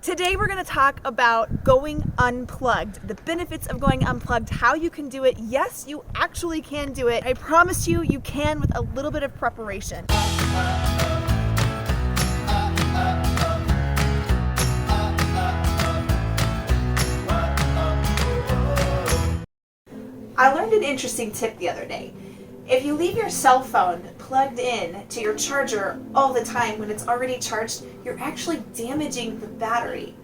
Today we're going to talk about going unplugged, the benefits of going unplugged, how you can do it. Yes, you actually can do it. I promise you, you can with a little bit of preparation. I learned an interesting tip the other day. If you leave your cell phone plugged in to your charger all the time when it's already charged, you're actually damaging the battery.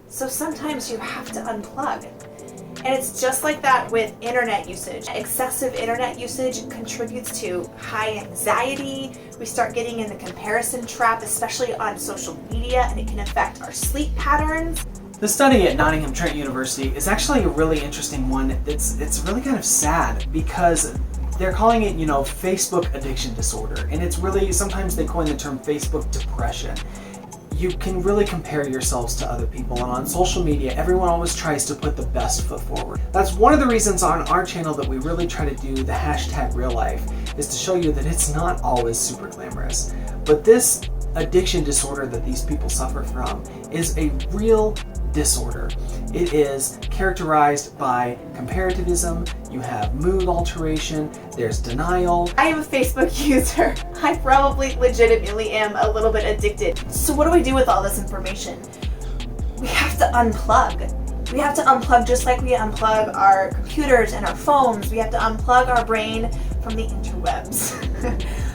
So sometimes you have to unplug. And it's just like that with internet usage. Excessive internet usage contributes to high anxiety. We start getting in the comparison trap, especially on social media, and it can affect our sleep patterns. The study at Nottingham Trent University is actually a really interesting one. It's really kind of sad because they're calling it, Facebook addiction disorder. And it's really, sometimes they coin the term Facebook depression. You can really compare yourselves to other people, and on social media, everyone always tries to put the best foot forward. That's one of the reasons on our channel that we really try to do the hashtag real life, is to show you that it's not always super glamorous. But this addiction disorder that these people suffer from is a real disorder. It is characterized by comparativism, you have mood alteration, there's denial. I am a Facebook user. I probably legitimately am a little bit addicted. So what do we do with all this information? We have to unplug. We have to unplug just like we unplug our computers and our phones. We have to unplug our brain from the interwebs,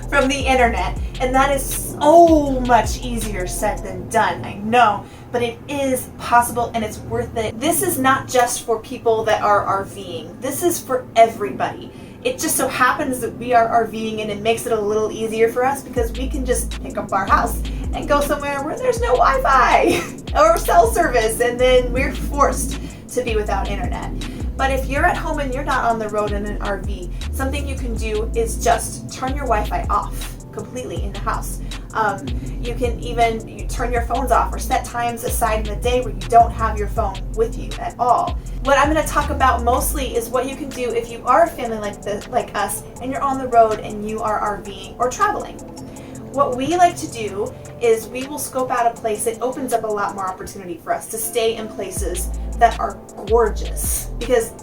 from the internet. And that is so much easier said than done, I know. But it is possible and it's worth it. This is not just for people that are RVing. This is for everybody. It just so happens that we are RVing and it makes it a little easier for us because we can just pick up our house and go somewhere where there's no Wi-Fi or cell service, and then we're forced to be without internet. But if you're at home and you're not on the road in an RV, something you can do is just turn your Wi-Fi off completely in the house. You can even turn your phones off or set times aside in the day where you don't have your phone with you at all. What I'm going to talk about mostly is what you can do if you are a family like us and you're on the road and you are RVing or traveling. What we like to do is we will scope out a place. It opens up a lot more opportunity for us to stay in places that are gorgeous, because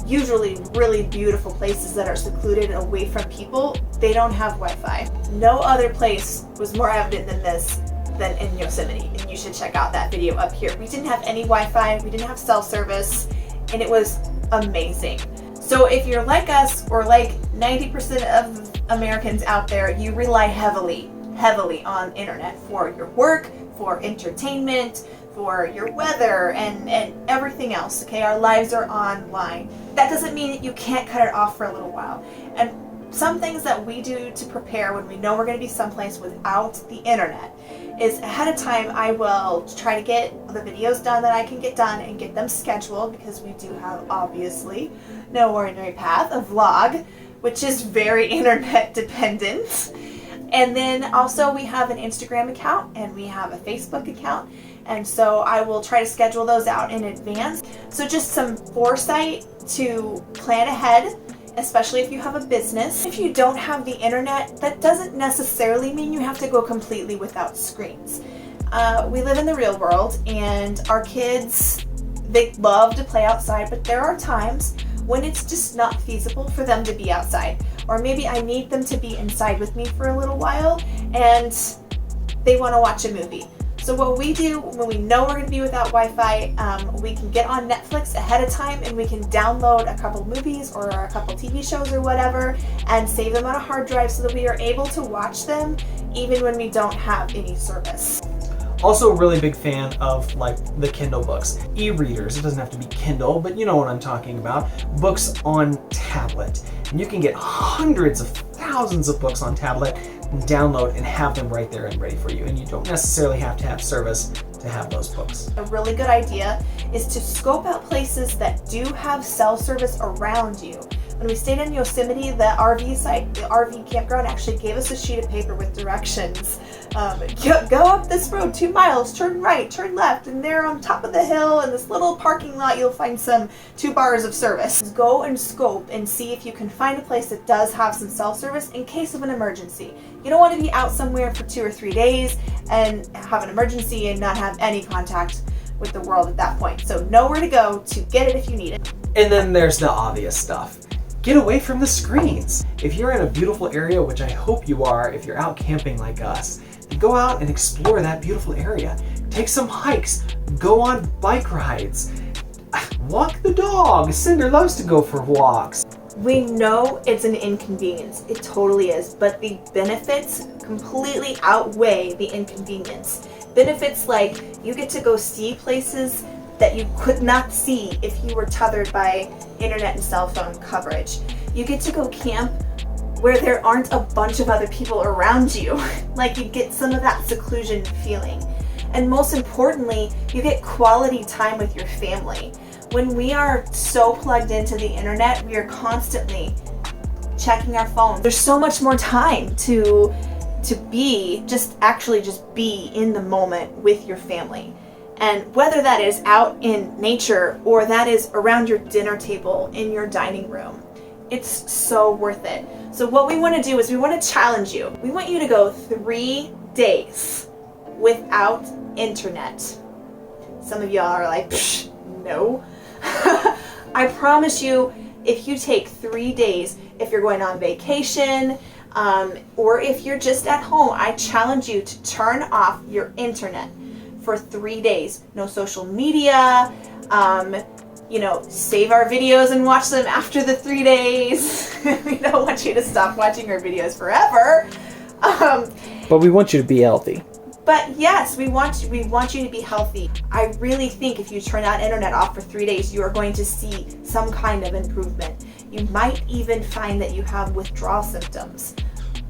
usually really beautiful places that are secluded and away from people, they don't have Wi-Fi. No other place was more evident than this than in Yosemite, and you should check out that video up here. We didn't have any Wi-Fi, we didn't have cell service, and it was amazing. So if you're like us, or like 90% of Americans out there, you rely heavily on internet for your work, for entertainment, for your weather, and everything else, okay? Our lives are online. That doesn't mean that you can't cut it off for a little while. And some things that we do to prepare when we know we're going to be someplace without the internet is ahead of time I will try to get the videos done that I can get done and get them scheduled, because we do have, obviously, No Ordinary Path, a vlog, which is very internet dependent. And then also we have an Instagram account and we have a Facebook account. And so I will try to schedule those out in advance. So just some foresight to plan ahead, especially if you have a business. If you don't have the internet, that doesn't necessarily mean you have to go completely without screens. We live in the real world, and our kids, they love to play outside, but there are times when it's just not feasible for them to be outside. Or maybe I need them to be inside with me for a little while and they want to watch a movie. So what we do when we know we're going to be without Wi-Fi, we can get on Netflix ahead of time and we can download a couple movies or a couple TV shows or whatever and save them on a hard drive so that we are able to watch them even when we don't have any service. Also a really big fan of like the Kindle books. E-readers, it doesn't have to be Kindle, but you know what I'm talking about. Books on tablet. And you can get hundreds of thousands of books on tablet, download and have them right there and ready for you. And you don't necessarily have to have service to have those books. A really good idea is to scope out places that do have cell service around you. When we stayed in Yosemite, the RV site, the RV campground actually gave us a sheet of paper with directions Go up this road 2 miles, turn right, turn left, and there on top of the hill in this little parking lot you'll find some 2 bars of service. Go and scope and see if you can find a place that does have some cell service in case of an emergency. You don't want to be out somewhere for 2 or 3 days and have an emergency and not have any contact with the world at that point. So know where to go to get it if you need it. And then there's the obvious stuff. Get away from the screens. If you're in a beautiful area, which I hope you are if you're out camping like us, then go out and explore that beautiful area. Take some hikes, go on bike rides, walk the dog. Cinder loves to go for walks. We know it's an inconvenience. It totally is, but the benefits completely outweigh the inconvenience. Benefits like you get to go see places that you could not see if you were tethered by internet and cell phone coverage. You get to go camp where there aren't a bunch of other people around you. Like you get some of that seclusion feeling. And most importantly, you get quality time with your family. When we are so plugged into the internet, we are constantly checking our phones. There's so much more time to be, just be in the moment with your family. And whether that is out in nature or that is around your dinner table in your dining room, it's so worth it. So what we want to do is we want to challenge you. We want you to go 3 days without internet. Some of y'all are like, no. I promise you, if you take 3 days, if you're going on vacation, or if you're just at home, I challenge you to turn off your internet for 3 days. No social media, save our videos and watch them after the 3 days. We don't want you to stop watching our videos forever. But we want you to be healthy. But yes, we want you to be healthy. I really think if you turn that internet off for 3 days, you are going to see some kind of improvement. You might even find that you have withdrawal symptoms,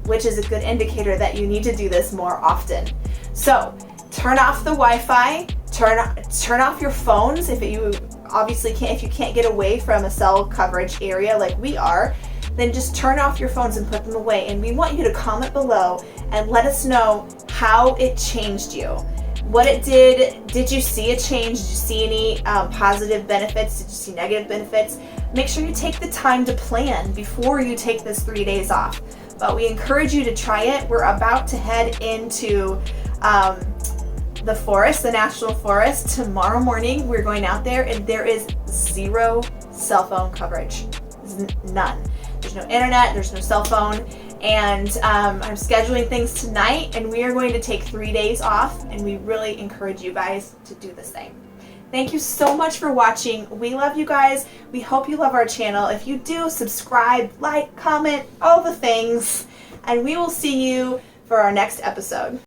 which is a good indicator that you need to do this more often. So turn off the Wi-Fi, turn off your phones if you can't get away from a cell coverage area like we are, then just turn off your phones and put them away. And we want you to comment below and let us know how it changed you. What it did. Did you see a change? Did you see any positive benefits? Did you see negative benefits? Make sure you take the time to plan before you take this 3 days off. But we encourage you to try it. We're about to head into the forest, the national forest. Tomorrow morning, we're going out there and there is 0 cell phone coverage. None. There's no internet, there's no cell phone. And I'm scheduling things tonight and we are going to take 3 days off, and we really encourage you guys to do the same. Thank you so much for watching. We love you guys. We hope you love our channel. If you do, subscribe, like, comment, all the things. And we will see you for our next episode.